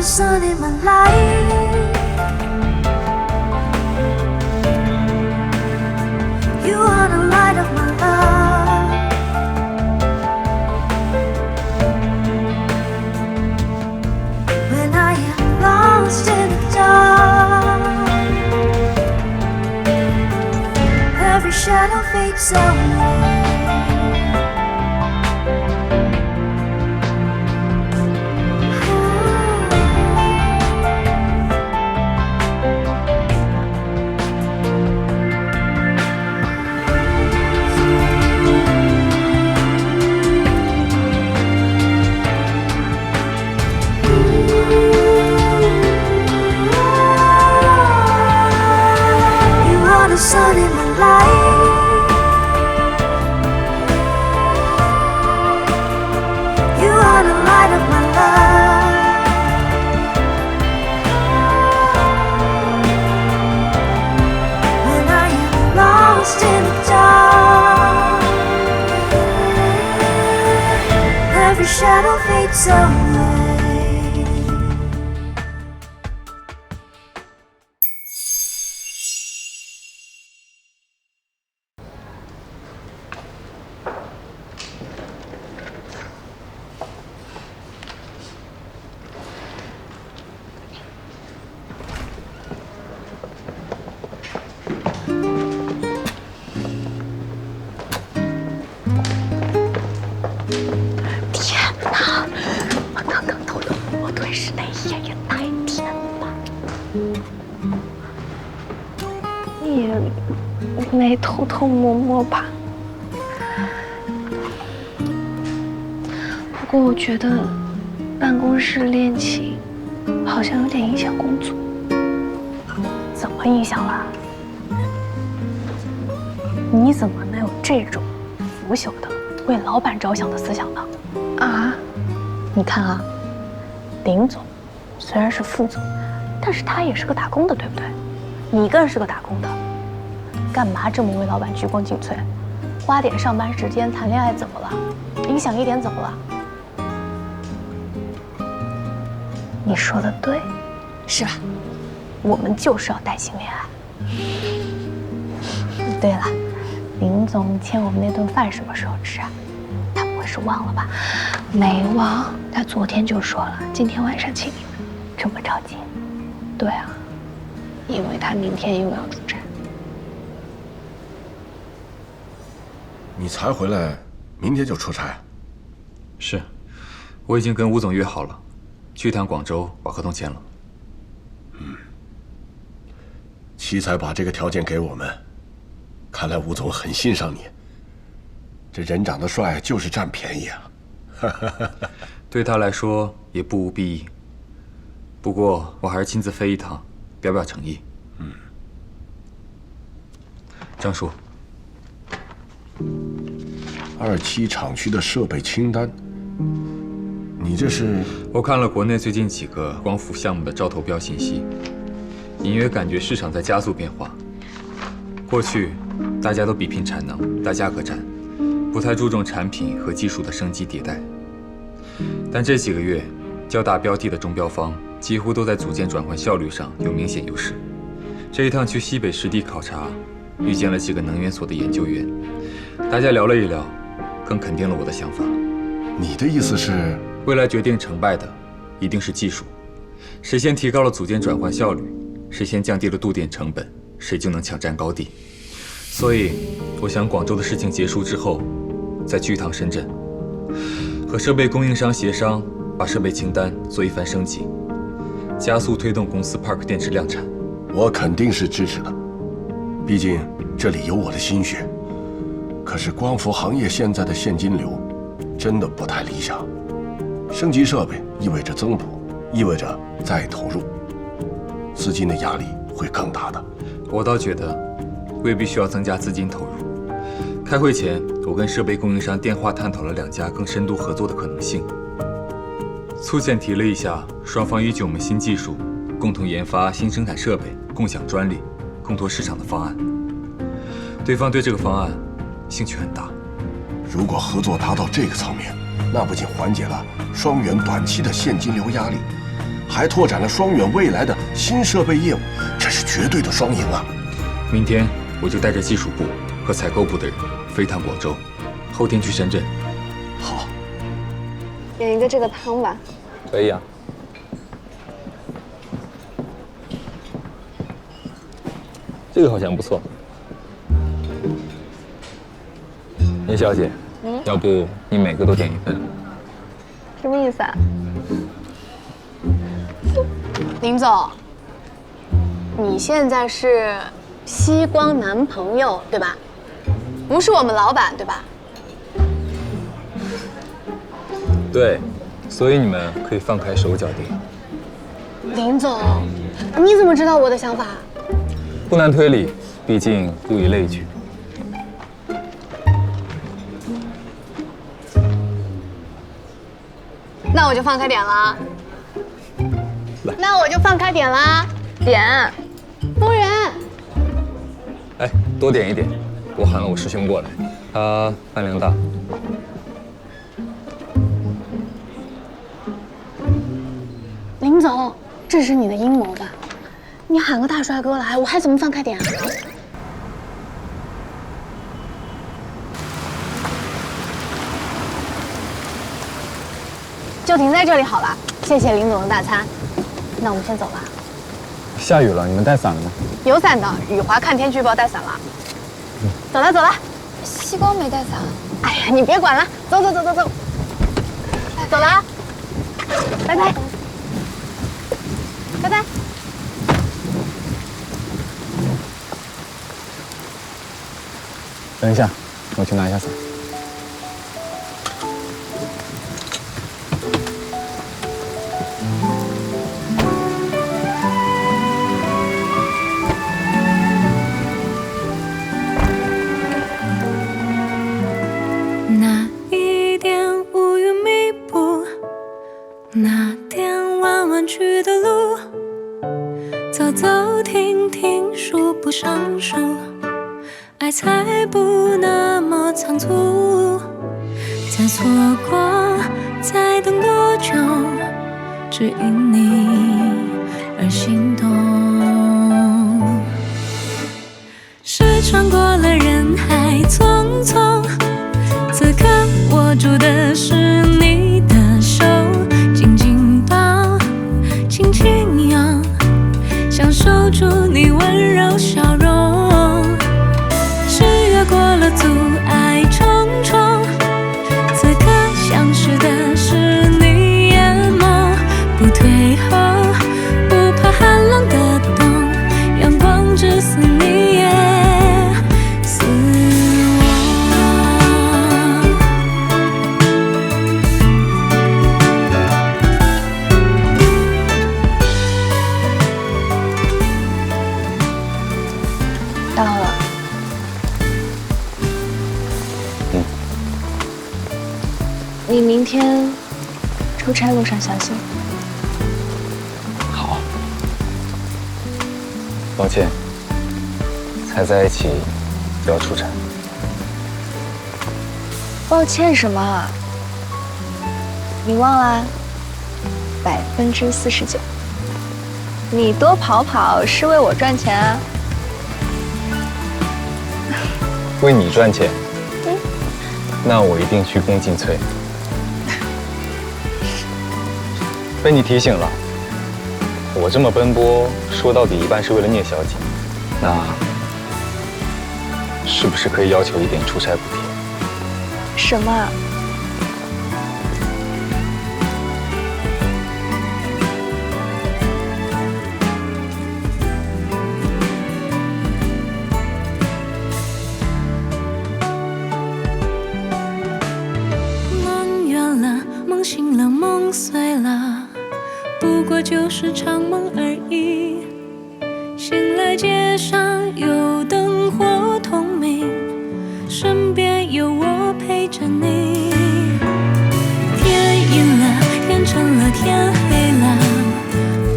sun in my life. You are the light of my love. When I am lost in the dark, every shadow fades away. The sun in my life. You are the light of my love. When I am lost in the dark, every shadow fades away. 没偷偷摸摸吧。不过我觉得办公室恋情好像有点影响工作。怎么影响了？你怎么能有这种腐朽的为老板着想的思想呢？啊？你看啊，林总虽然是副总，但是他也是个打工的，对不对？你更是个打工的。 干嘛这么为老板鞠躬尽瘁？花点上班时间谈恋爱怎么了？影响一点怎么了？你说的对，是吧？我们就是要带薪恋爱。对了，林总欠我们那顿饭什么时候吃啊？他不会是忘了吧？没忘，他昨天就说了，今天晚上请你们。这么着急？对啊，因为他明天又要出差。 你才回来，明天就出差？是，我已经跟吴总约好了，去趟广州把合同签了。奇才把这个条件给我们，看来吴总很欣赏你。这人长得帅就是占便宜啊！对他来说也不无裨益。不过我还是亲自飞一趟，表表诚意。张叔。 27厂区的设备清单，你这是？我看了国内最近几个光伏项目的招投标信息，隐约感觉市场在加速变化。过去大家都比拼产能、大价格战，不太注重产品和技术的升级迭代。但这几个月，较大标的的中标方几乎都在组件转换效率上有明显优势。这一趟去西北实地考察，遇见了几个能源所的研究员，大家聊了一聊。 更肯定了我的想法。你的意思是，未来决定成败的一定是技术，谁先提高了组件转换效率，谁先降低了度电成本，谁就能抢占高地。所以，我想广州的事情结束之后，再去一趟深圳，和设备供应商协商，把设备清单做一番升级，加速推动公司 Park 电池量产。我肯定是支持的，毕竟这里有我的心血。 可是光伏行业现在的现金流真的不太理想，升级设备意味着增补，意味着再投入，资金的压力会更大的。我倒觉得未必需要增加资金投入。开会前，我跟设备供应商电话探讨了2家更深度合作的可能性，粗浅提了一下双方依据我们新技术，共同研发新生产设备、共享专利、共拓市场的方案。对方对这个方案。 兴趣很大。如果合作达到这个层面，那不仅缓解了双元短期的现金流压力，还拓展了双远未来的新设备业务，这是绝对的双赢啊！明天我就带着技术部和采购部的人飞趟广州，后天去深圳。好，点一个这个汤吧。可以啊。这个好像不错。叶小姐，要不你每个都点一份？什么意思啊？林总，你现在是西光男朋友对吧？不是我们老板对吧？对，所以你们可以放开手脚点。林总，你怎么知道我的想法？不难推理，毕竟物以类聚。那我就放开点了。那我就放开点啦，点，服务员。哎，多点一点，我喊了我师兄过来，他饭量大。林总，这是你的阴谋吧？你喊个大帅哥来，我还怎么放开点啊？就停在这里好了，谢谢林总的大餐。那我们先走了。下雨了，你们带伞了吗？有伞的，雨华看天气预报带伞了。走了走了，西光没带伞。哎呀，你别管了，走走走走走，走了啊，拜拜，拜拜。等一下，我去拿一下伞。那一点乌云密布，那点弯弯曲的路，走走停停数不胜数，爱才不那么仓促。再错过，再等多久，只因你而心动。是穿过了人海匆匆，此刻握住的是你的手，紧紧抱，轻轻拥，享受住你温柔笑容。是越过了阻碍重重，此刻相识的是你眼眸，不退后，不怕寒冷的冬，阳光只似你也似我。到了。你明天出差路上小心。好。抱歉，才在一起就要出差。抱歉什么啊？你忘了49%，你多跑跑是为我赚钱啊。为你赚钱，那我一定鞠躬尽瘁。被你提醒了，我这么奔波，说到底一半是为了聂小姐，那是不是可以要求一点出差补贴？什么啊？梦远了，梦醒了，梦碎了，不过就是场梦而已。醒来街上有灯火通明，身边有我陪着你。天阴了，天沉了，天黑了，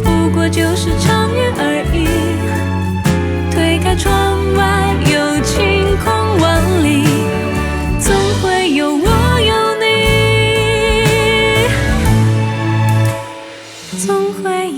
不过就是场雨而已。推开窗外有晴空万里，总会有我有你，总会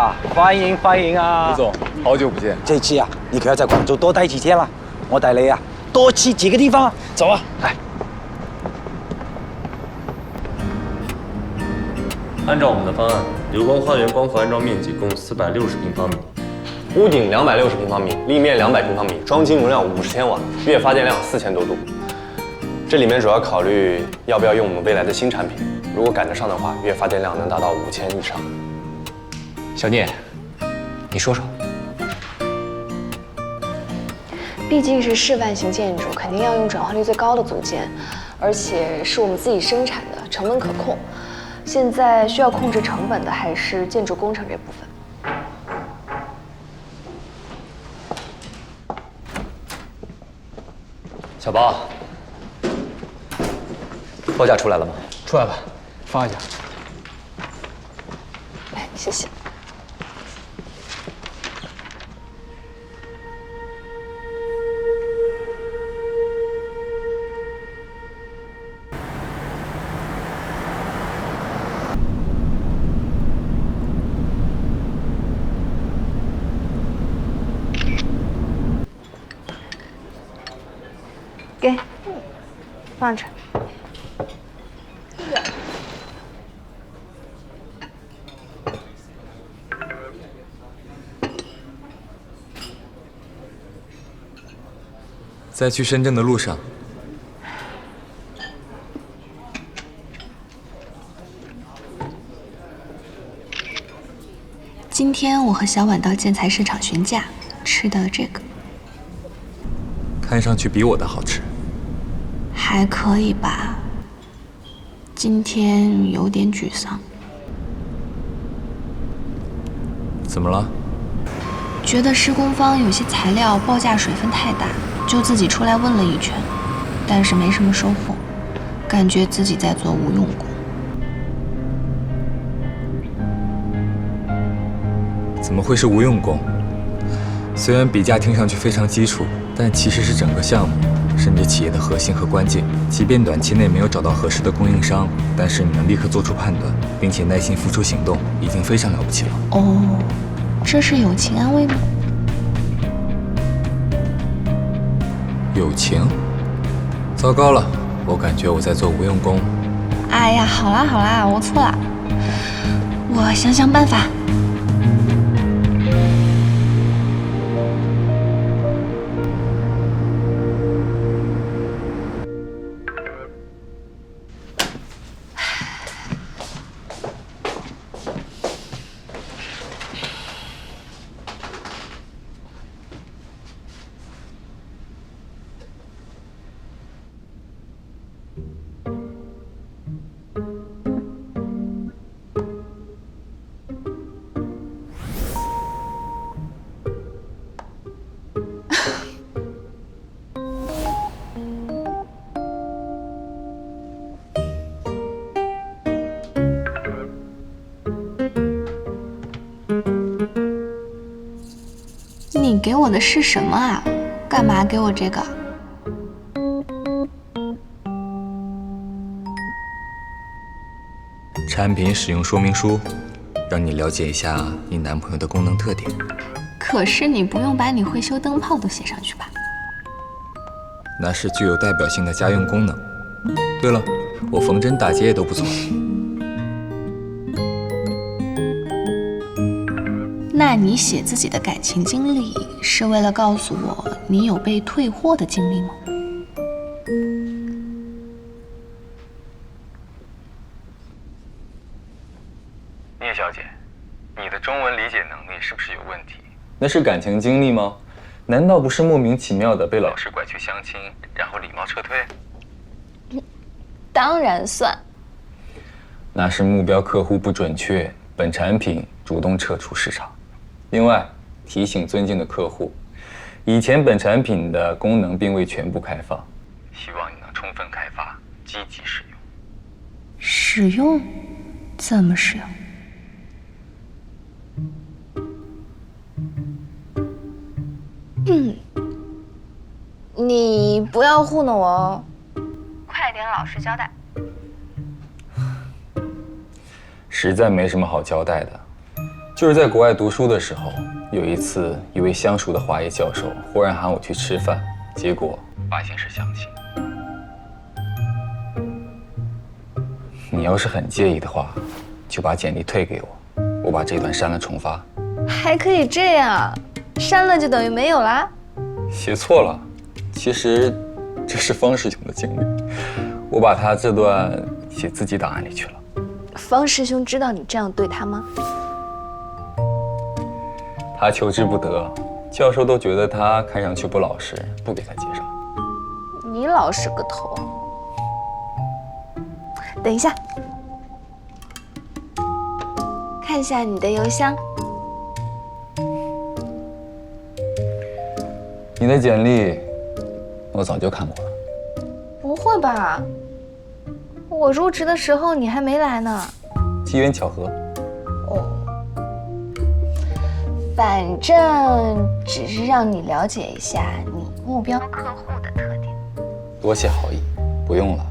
啊，欢迎欢迎啊！吴总，好久不见。这期啊，你可要在广州多待几天了，我带你啊多去几个地方。走啊，来。按照我们的方案，流光花园光伏安装面积共460平方米，屋顶260平方米，立面200平方米，装机容量50千瓦，月发电量4000多度。这里面主要考虑要不要用我们未来的新产品，如果赶得上的话，月发电量能达到5000以上。小聂，你说说。毕竟是示范型建筑，肯定要用转化率最高的组件，而且是我们自己生产的，成本可控。现在需要控制成本的还是建筑工程这部分。小包，报价出来了吗？出来了，放一下。来，谢谢。给，放着。在去深圳的路上，今天我和小婉到建材市场询价，吃的这个看上去比我的好吃。还可以吧。今天有点沮丧。怎么了？觉得施工方有些材料报价水分太大，就自己出来问了一圈，但是没什么收获，感觉自己在做无用功。怎么会是无用功？虽然比价听上去非常基础，但其实是整个项目，甚至企业的核心和关键。即便短期内没有找到合适的供应商，但是你能立刻做出判断，并且耐心付出行动，已经非常了不起了。哦，这是友情安慰吗？友情？糟糕了，我感觉我在做无用功。哎呀，好啦好啦，我错了，我想想办法。你给我的是什么啊？干嘛给我这个？产品使用说明书，让你了解一下你男朋友的功能特点。可是你不用把你会修灯泡都写上去吧？那是具有代表性的家用功能。对了，我缝针打结也都不错。那你写自己的感情经历，是为了告诉我你有被退货的经历吗？聂小姐，你的中文理解能力是不是有问题？那是感情经历吗？难道不是莫名其妙的被老师拐去相亲，然后礼貌撤退？当然算。那是目标客户不准确，本产品主动撤出市场。另外，提醒尊敬的客户，以前本产品的功能并未全部开放，希望你能充分开发，积极使用。使用？怎么使用？你不要糊弄我哦，快点老实交代。实在没什么好交代的，就是在国外读书的时候，有一次，一位相熟的华裔教授忽然喊我去吃饭，结果发现是相亲。你要是很介意的话，就把简历退给我，我把这段删了重发。还可以这样，删了就等于没有啦？写错了，其实这是方师兄的经历，我把他这段写自己档案里去了。方师兄知道你这样对他吗？他求之不得，教授都觉得他看上去不老实，不给他介绍。你老实个头！等一下，看一下你的邮箱。你的简历我早就看过了。不会吧？我入职的时候你还没来呢。机缘巧合。哦，反正只是让你了解一下你目标客户的特点。多谢好意，不用了。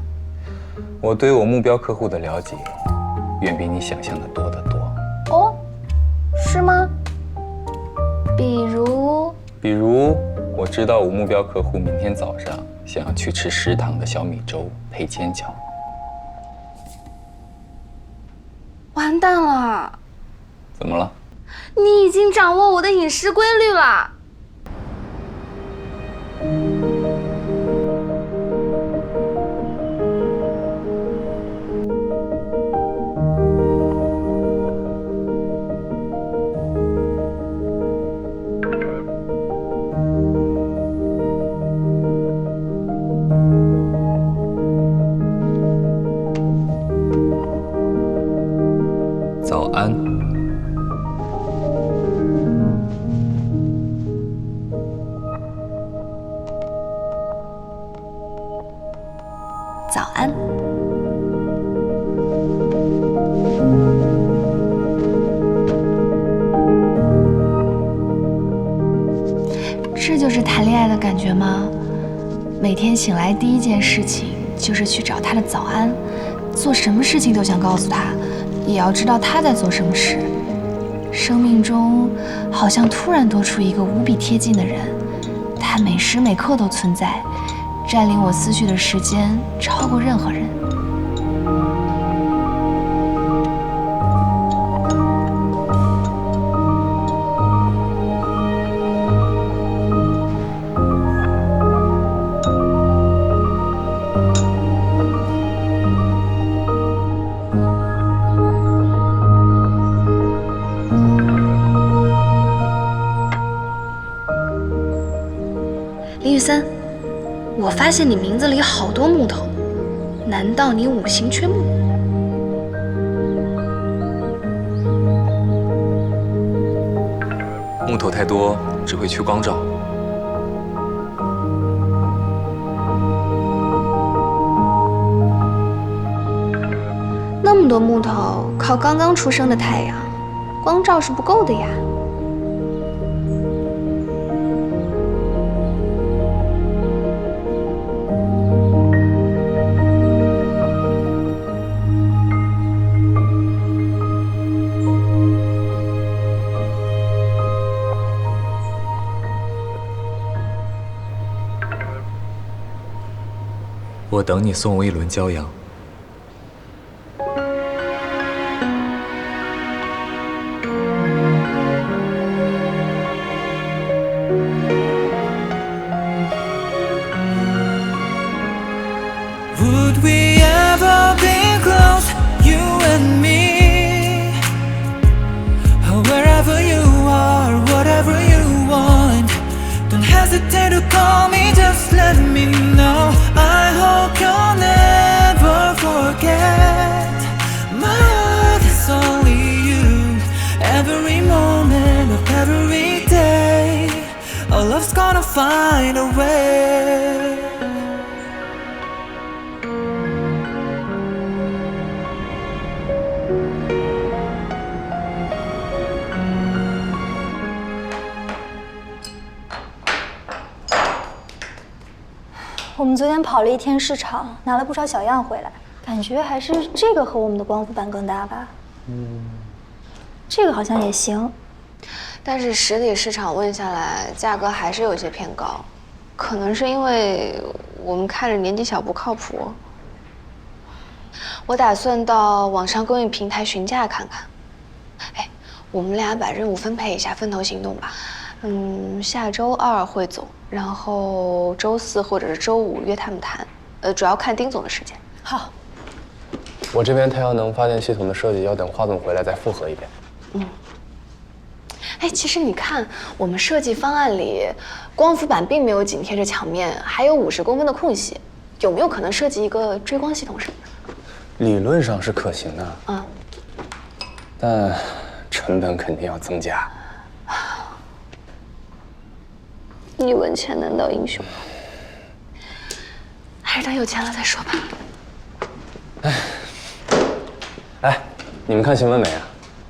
我对我目标客户的了解，远比你想象的多得多。哦，是吗？比如，我知道我目标客户明天早上想要去吃食堂的小米粥配煎饺。完蛋了！怎么了？你已经掌握我的饮食规律了。早安。早安。这就是谈恋爱的感觉吗？每天醒来第一件事情就是去找他的早安，做什么事情都想告诉他，也要知道他在做什么事。生命中好像突然多出一个无比贴近的人，他每时每刻都存在，占领我思绪的时间超过任何人。林雨森，我发现你名字里好多木头，难道你五行缺木？木头太多只会缺光照。那么多木头靠刚刚出生的太阳，光照是不够的呀。我等你送我一轮骄阳。Would we ever be close, you and me? Wherever you are, whatever you want, don't hesitate to call me, just let me know. I hope you'll never forget. My heart is only you. Every moment of every day, our love's gonna find a way. 我们昨天跑了一天市场，拿了不少小样回来，感觉还是这个和我们的光伏板更搭吧。这个好像也行。但是实体市场问下来，价格还是有些偏高，可能是因为我们看着年纪小不靠谱。我打算到网上供应平台询价看看。哎，我们俩把任务分配一下，分头行动吧。下周2会走，然后周4或者是周5约他们谈。主要看丁总的时间。好。我这边太阳能发电系统的设计要等华总回来再复核一遍。哎，其实你看，我们设计方案里，光伏板并没有紧贴着墙面，还有50公分的空隙，有没有可能设计一个追光系统什么的？理论上是可行的，但成本肯定要增加。一文钱难倒英雄，还是等有钱了再说吧。哎，你们看新闻没啊？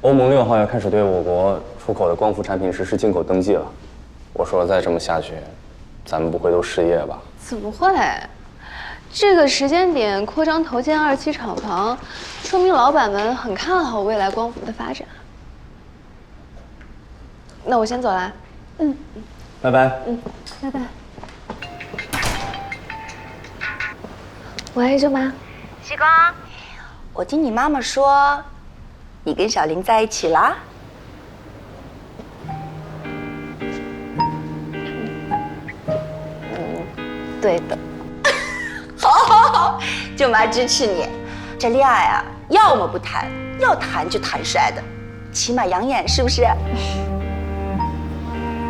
欧盟6号要开始对我国出口的光伏产品实施进口登记了。我说再这么下去，咱们不会都失业吧？怎么会？这个时间点扩张投建2期厂房，说明老板们很看好未来光伏的发展。那我先走啦。拜拜。拜拜。喂，舅妈。西光，我听你妈妈说，你跟小林在一起啦？对的。好，舅妈支持你。这恋爱啊，要么不谈，要谈就坦率的，起码养眼，是不是？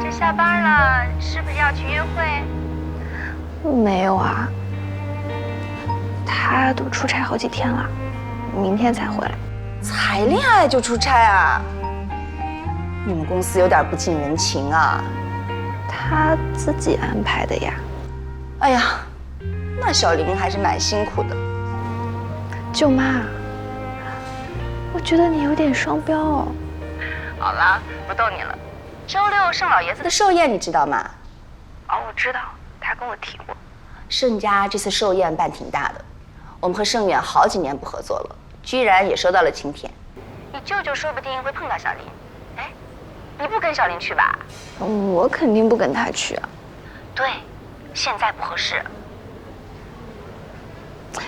这下班了，是不是要去约会？没有啊，他都出差好几天了，明天才回来。才恋爱就出差啊？你们公司有点不近人情啊。他自己安排的呀。哎呀，那小林还是蛮辛苦的。舅妈，我觉得你有点双标哦。好了，不逗你了。周6盛老爷子的寿宴你知道吗？哦，我知道，他跟我提过。盛家这次寿宴办挺大的，我们和盛远好几年不合作了，居然也收到了请帖。你舅舅说不定会碰到小林。哎，你不跟小林去吧？我肯定不跟他去啊。对，现在不合适。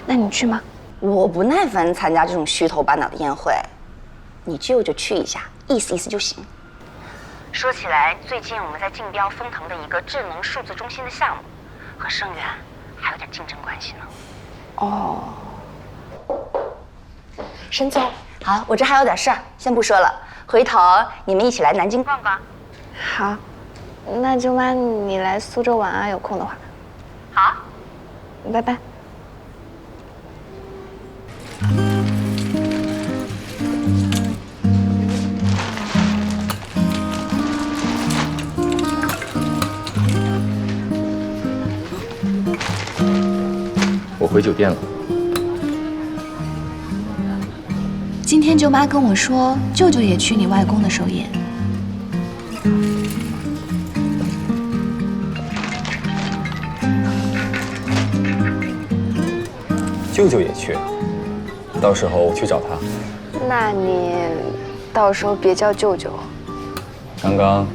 那你去吗？我不耐烦参加这种虚头巴脑的宴会，你舅舅去一下，意思意思就行。说起来，最近我们在竞标丰腾的一个智能数字中心的项目，和盛远还有点竞争关系呢。哦，沈总，好，我这还有点事儿，先不说了，回头你们一起来南京逛逛。好，那舅妈你来苏州玩啊，有空的话。好，拜拜。我回酒店了。今天舅妈跟我说，舅舅也去你外公的寿宴。舅舅也去，到时候我去找他。那你到时候别叫舅舅。刚刚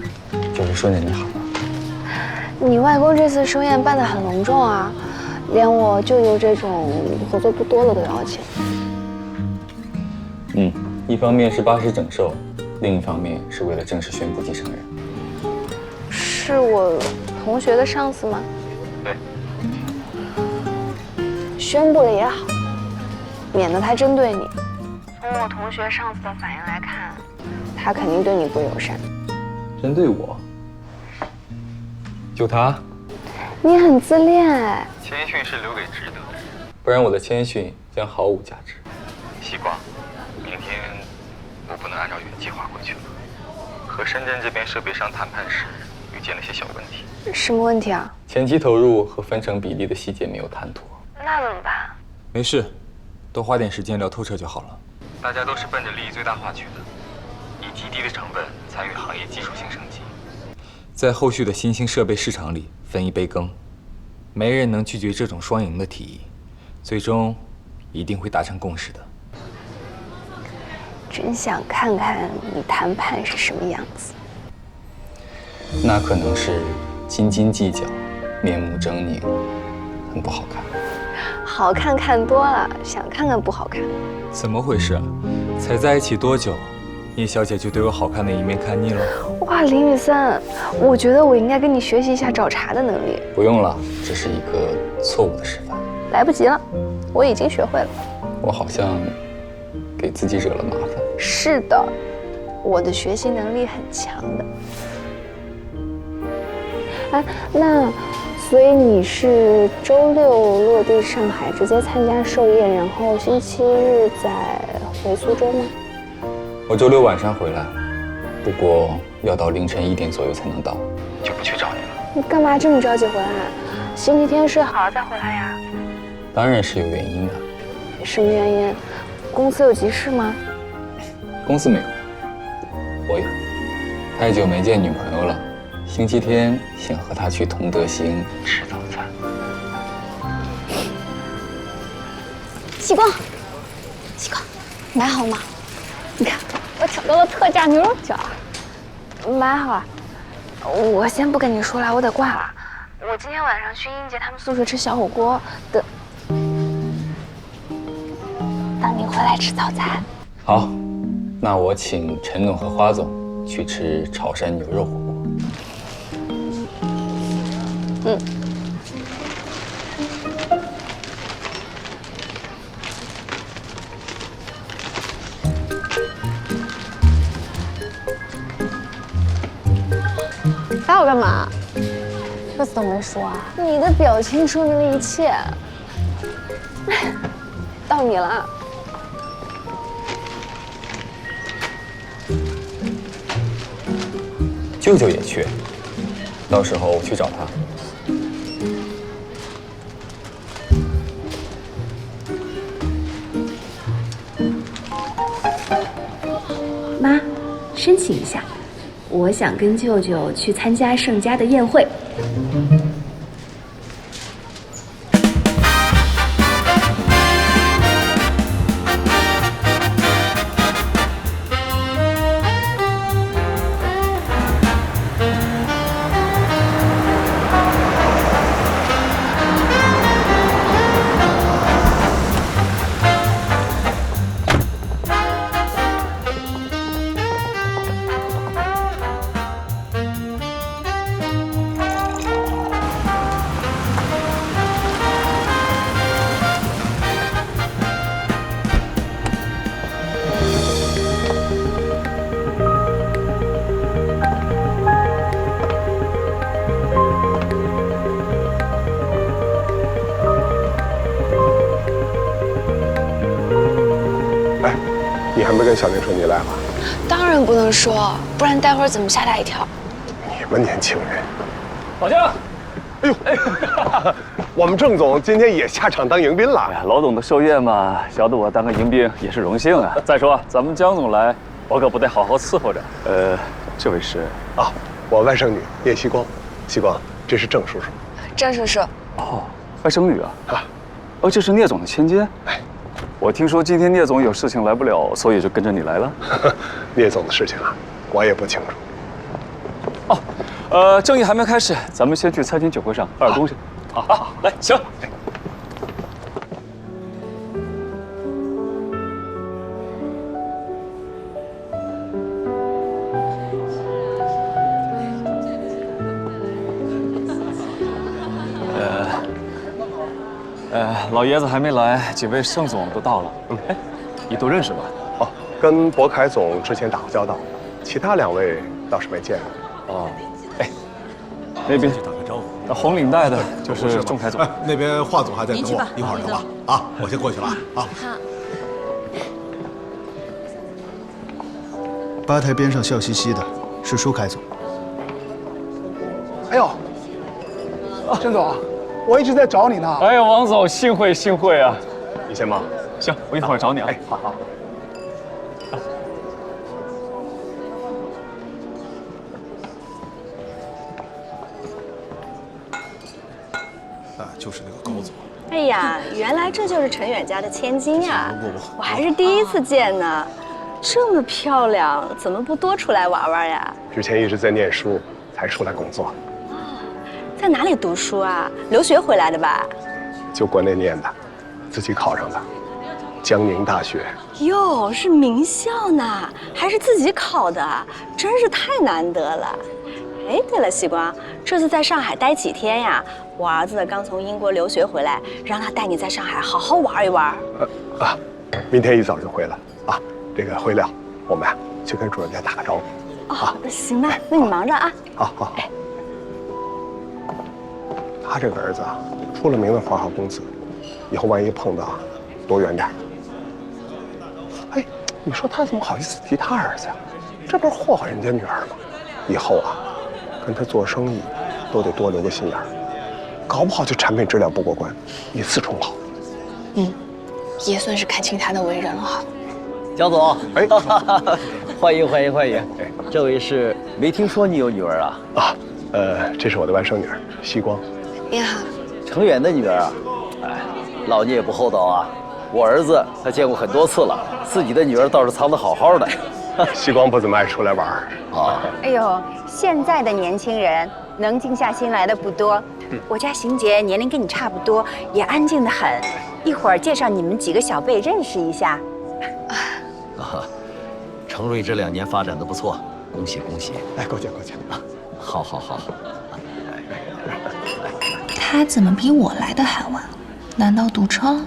就是顺着你好了。你外公这次寿宴办得很隆重啊，连我舅舅这种合作不多的都邀请。一方面是巴氏整寿，另一方面是为了正式宣布继承人。是我同学的上司吗？对。宣布了也好，免得他针对你。从我同学上司的反应来看，他肯定对你不友善。针对我？就他？你很自恋哎。谦逊是留给值得的人，不然我的谦逊将毫无价值。西瓜，明天我不能按照原计划回去了。和深圳这边设备商谈判时，遇见了些小问题。什么问题啊？前期投入和分成比例的细节没有谈妥。那怎么办？没事，多花点时间聊透彻就好了。大家都是奔着利益最大化去的，以极低的成本参与行业技术性升级，在后续的新兴设备市场里分一杯羹。没人能拒绝这种双赢的提议，最终一定会达成共识的。真想看看你谈判是什么样子。那可能是斤斤计较，面目狰狞，很不好看。好看看多了，想看看不好看。怎么回事啊？才在一起多久，叶小姐就对我好看的一面看腻了？哇，林雨森，我觉得我应该跟你学习一下找茬的能力。不用了，这是一个错误的示范。来不及了，我已经学会了。我好像给自己惹了麻烦。是的，我的学习能力很强的。哎，那所以你是周六落地上海，直接参加寿宴，然后星期日再回苏州吗？我周六晚上回来，不过要到凌晨1点左右才能到，就不去找你了。你干嘛这么着急回来？星期天睡好再回来呀？当然是有原因的。什么原因？公司有急事吗？公司没有，我有。太久没见女朋友了，星期天想和她去同德兴吃早餐。西光，西光，买好吗？你看，我抢到了特价牛肉卷，买好了。我先不跟你说了，我得挂了。我今天晚上去英杰他们宿舍吃小火锅，等你回来吃早餐。好，那我请陈总和花总去吃潮汕牛肉火锅。打我干嘛？这次都没说啊！你的表情说明了一切。到你了。舅舅也去，到时候我去找他。妈，申请一下，我想跟舅舅去参加盛家的宴会。你还没跟小宁说你来吗？当然不能说，不然待会儿怎么吓他一跳？你们年轻人，老姜，哎呦，我们郑总今天也下场当迎宾了。哎呀，老董的寿宴嘛，小的我当个迎宾也是荣幸啊。再说咱们姜总来，我可不得好好伺候着。这位是啊，我外甥女叶希光，希光，这是郑叔叔。郑叔叔。哦，外甥女啊。啊，哦，这是聂总的千金。哎。我听说今天聂总有事情来不了，所以就跟着你来了。聂总的事情啊，我也不清楚。哦，正议还没开始，咱们先去餐厅酒会上喝点东西。好，来，行。老爷子还没来，几位盛总都到了。哎，你都认识吧？哦，跟博凯总之前打过交道，其他2位倒是没见过。哦，哎，那边去打个招呼。那红领带的就是仲恺总。那边华总还在等我，一会儿聊吧。啊，我先过去了啊。好。吧台边上笑嘻嘻的是舒凯总。哎呦，郑总。我一直在找你呢。哎呀，王总，幸会啊！你先忙。行，我一会儿找你啊。哎，好。就是那个高总。哎呀，原来这就是陈远家的千金呀！不，我还是第一次见呢。这么漂亮，怎么不多出来玩玩呀？之前一直在念书，才出来工作。在哪里读书啊？留学回来的吧？就国内念的，自己考上的，江宁大学。哟，是名校呢，还是自己考的，真是太难得了。哎，对了，西光，这次在上海待几天呀？我儿子刚从英国留学回来，让他带你在上海好好玩一玩。明天一早就回来啊。这个回了，我们去跟主任家打个招呼。哦，好的，行吧，那你忙着啊。好。他这个儿子啊，出了名的花花公子，以后万一碰到，躲远点。哎，你说他怎么好意思提他儿子呀？这不是祸害人家女儿吗？以后啊，跟他做生意都得多留个心眼儿，搞不好就产品质量不过关，以次充好。也算是看清他的为人了哈。焦总，哎，欢迎。哎，这位是没听说你有女儿啊？这是我的外甥女儿西光。你好，程远的女儿啊。哎，老聂也不厚道啊，我儿子他见过很多次了，自己的女儿倒是藏得好好的。西光不怎么爱出来玩啊。哎呦，现在的年轻人能静下心来的不多。我家邢姐年龄跟你差不多，也安静得很。一会儿介绍你们几个小辈认识一下。程瑞这2年发展的不错，恭喜。哎，够奖。好。他怎么比我来的还晚？难道赌车？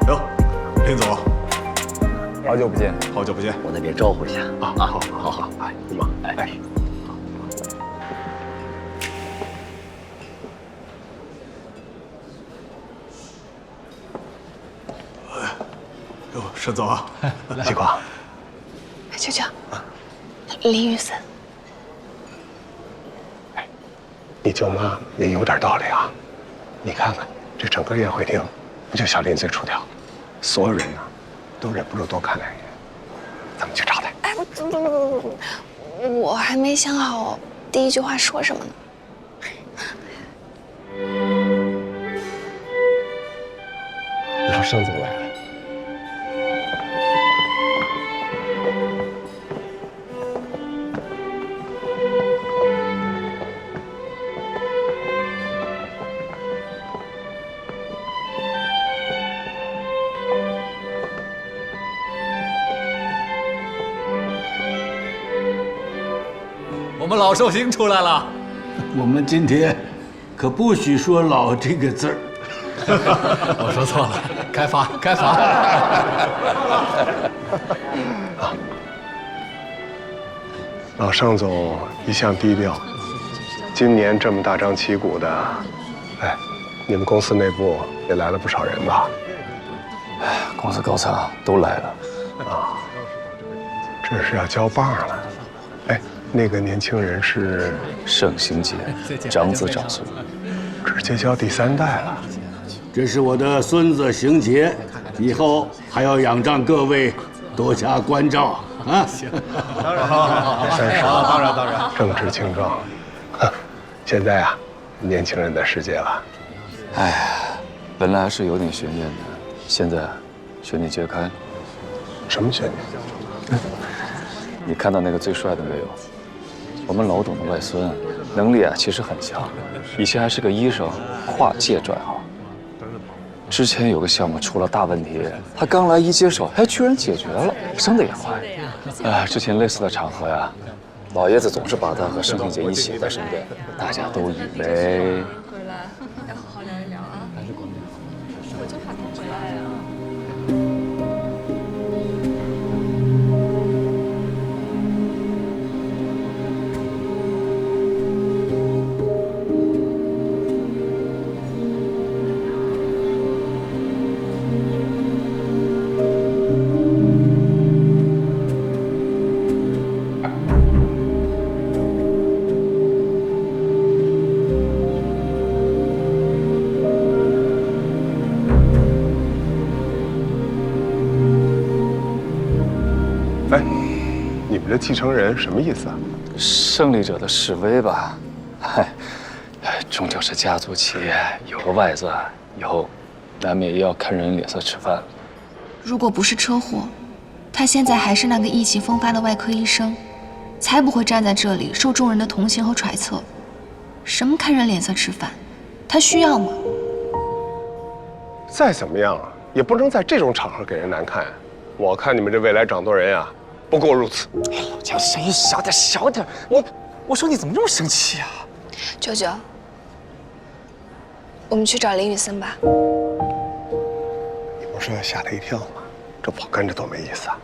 哟，林总，好久不见。好久不见，我那边招呼一下啊。好，哎，你忙，哎。哟，沈总啊，西光，舅舅，林雨森，你舅妈也有点道理啊。你看看这整个宴会厅，不就小林最出挑，所有人呢都忍不住多看2眼。咱们去招待。哎，不，我还没想好第一句话说什么呢。老盛总来了。我们老寿星出来了。我们今天可不许说“老”这个字儿。我说错了，开罚。老盛总一向低调，今年这么大张旗鼓的，哎，你们公司内部也来了不少人吧？公司高层都来了。这是要交棒了。哎，那个年轻人是盛行杰，长子长孙，直接交第3代了。这是我的孙子邢杰，以后还要仰仗各位多加关照啊！当然，当然，正直清壮。现在啊，年轻人的世界了。哎呀，本来是有点悬念的，现在悬念揭开。什么悬念？你看到那个最帅的没有？我们老董的外孙，能力啊其实很强，以前还是个医生，跨界转行。之前有个项目出了大问题，他刚来一接手，还居然解决了，升得也快。之前类似的场合呀，老爷子总是把他和盛庆杰一起在身边，大家都以为。回来要好好聊一聊啊！我就怕他回来啊。的继承人什么意思啊？胜利者的示威吧。嗨，终究是家族企业，有个外子，以后难免也要看人脸色吃饭。如果不是车祸，他现在还是那个意气风发的外科医生，才不会站在这里受众人的同情和揣测。什么看人脸色吃饭，他需要吗？再怎么样啊，也不能在这种场合给人难看。我看你们这未来掌舵人呀，不过如此。哎，老姜，声音小点，小点。我说你怎么这么生气啊？舅舅，我们去找林雨森吧。你不是要吓他一跳吗？这我跟着多没意思啊！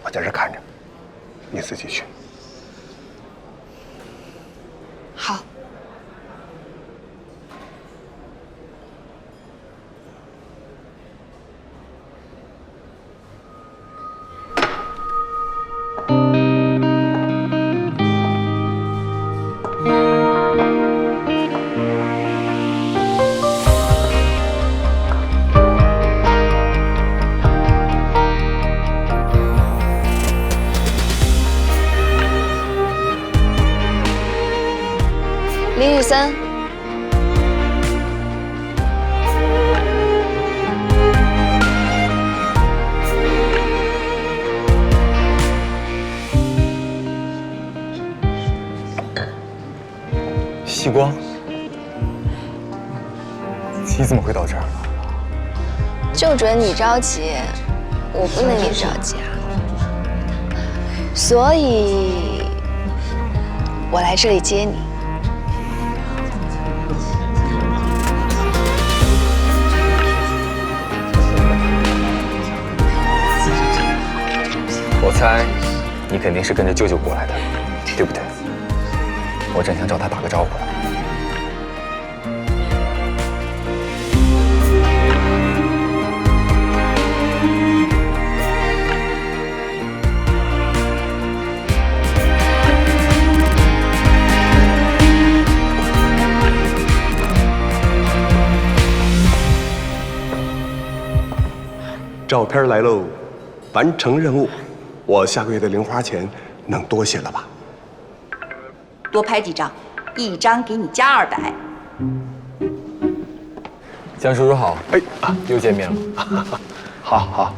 我在这看着，你自己去。好。林雨森，西光，你怎么会到这儿？就准你着急，我不能也着急啊。所以，我来这里接你。我猜，你肯定是跟着舅舅过来的，对不对？我正想找他打个招呼呢。照片来喽，完成任务。我下个月的零花钱能多些了吧？多拍几张，一张给你加200。江叔叔好，哎又见面了。好好，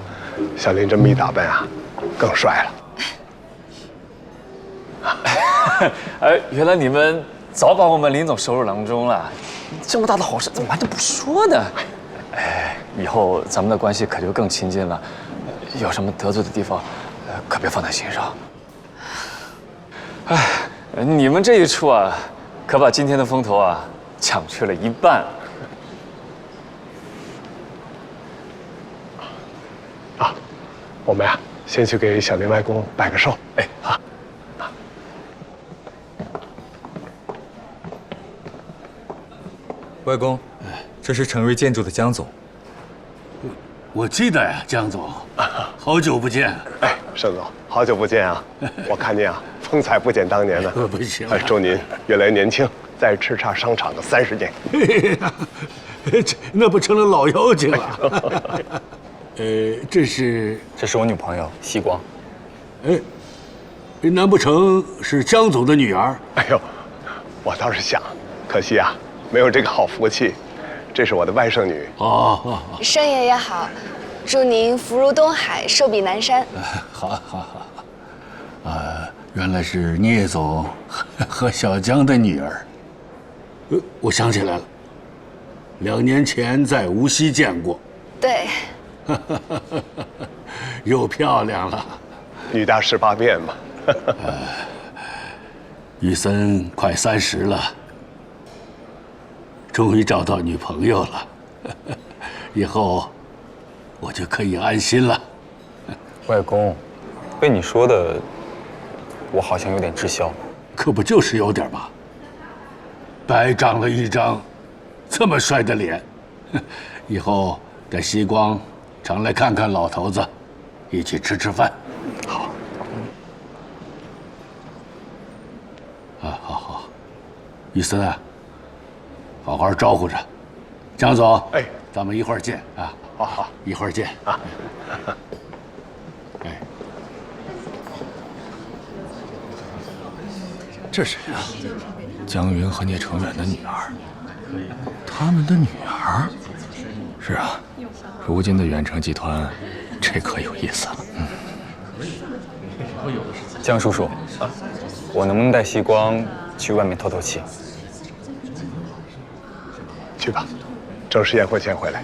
小林这么一打扮啊，更帅了。原来你们早把我们林总收入囊中了，这么大的好事怎么完全不说呢？哎，以后咱们的关系可就更亲近了，有什么得罪的地方，可别放在心上。哎，你们这一出啊，可把今天的风头啊抢去了一半。啊，我们呀，先去给小林外公拜个寿。哎啊。外公，这是成瑞建筑的江总。我记得呀，江总，好久不见。哎，盛总，好久不见啊！我看您啊，风采不减当年呢。不行，祝您越来越年轻，再叱咤商场个30年。那不成了老妖精了？这是我女朋友西光。哎，难不成是江总的女儿？哎呦，我倒是想，可惜啊，没有这个好福气。这是我的外甥女。哦，盛爷爷好，祝您福如东海，寿比南山。好。原来是聂总和小江的女儿。我想起来了，2年前在无锡见过。对。又漂亮了。女大18变嘛。雨森快30了。终于找到女朋友了，以后我就可以安心了。外公，被你说的，我好像有点滞销。可不就是有点吗？白长了一张这么帅的脸，以后带西光常来看看老头子，一起吃吃饭。好。好。雨森啊。好好招呼着，江总。哎，咱们一会儿见啊！好，一会儿见啊！哎，这是谁啊？江云和聂成远的女儿，他们的女儿。是啊，如今的远程集团，这可有意思了。江叔叔，我能不能带西光去外面透透气？去吧，正式宴会先回来。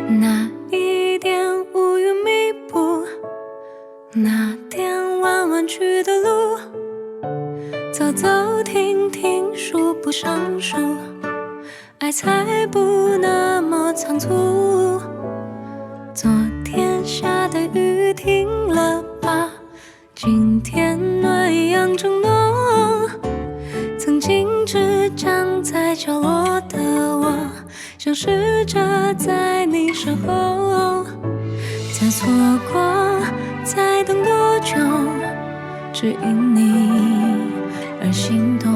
那一点乌云密布，那点弯弯曲的路，走走停停数不胜数，爱才不那么仓促。昨天下的雨停了吧？今天暖阳正浓，曾经只站在角落的我，想试着在你身后，再错过，再等多久，只因你而心动。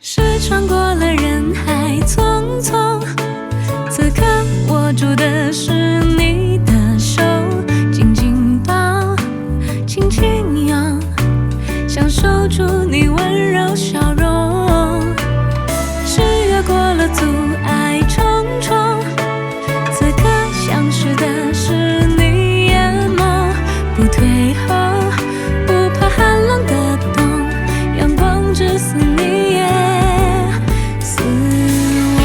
是穿过了人海匆匆，此刻握住的是你的手，紧紧抱，轻轻拥，想守住你温柔笑容。是越过了阻碍重重，此刻想试的是你眼眸，不退后，不怕寒冷的冬，阳光只肆你也似我。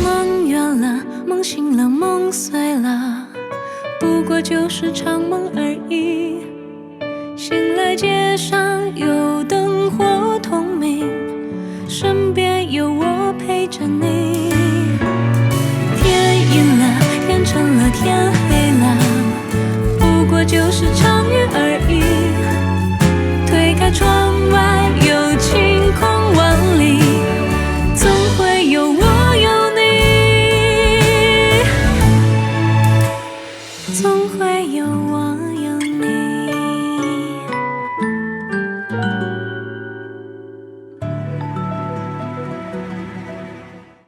梦远了，梦醒了，梦碎了，不过就是场梦而已。醒来街上有灯火通明，身边有我陪着你。